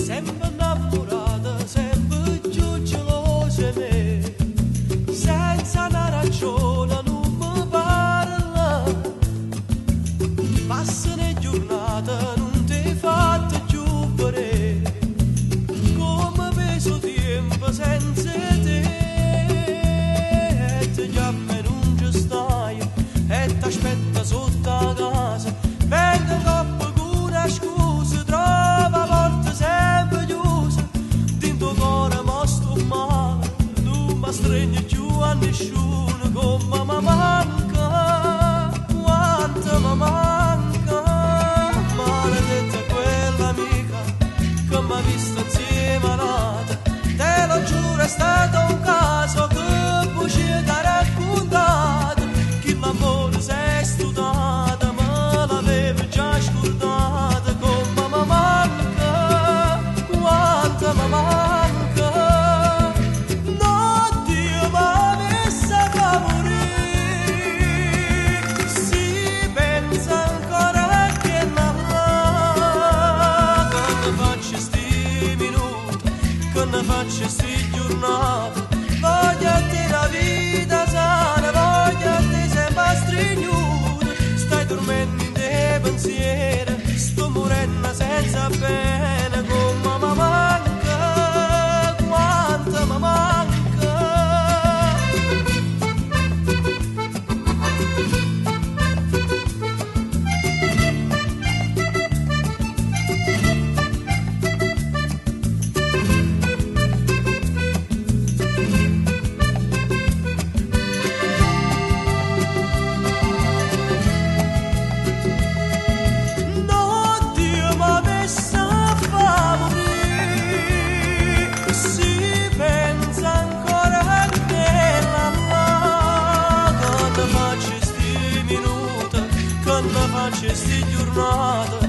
sempre innamorata, sempre più gelosa di me, senza una ragione non mi parla, passano le giornate, non ti fatto più vedere, come peso tempo senza te, e ti chiama e non ci stai, e ti aspetta sotto la casa, vengo troppo con una scusa, trova porta sempre chiusa, dentro cuore ma sto male, non mi stringi più a nessuno, come mi manca, quanto mi manca, maledetta quella amica che mi ha visto insieme a nata, te lo giuro è stato un caso che poi ci ha raccontato, che l'amore si è studiato, ma l'avevo già scordato, come mi manca, quanto mi manca, no Dio mi avesse fa morire, si pensa ancora che non ne faccio sti minuti, che ne faccio sti giornate, voglio a te la vita sana, voglio a te sempre stringnuta, stai dormendo in te pensieri, sto morendo senza pena, come mi manca, quanto mi manca. No Dio mi avesse fa morire, si pensa ancora che l'amata, che ne faccio sti minuti, che ne faccio sti giornate,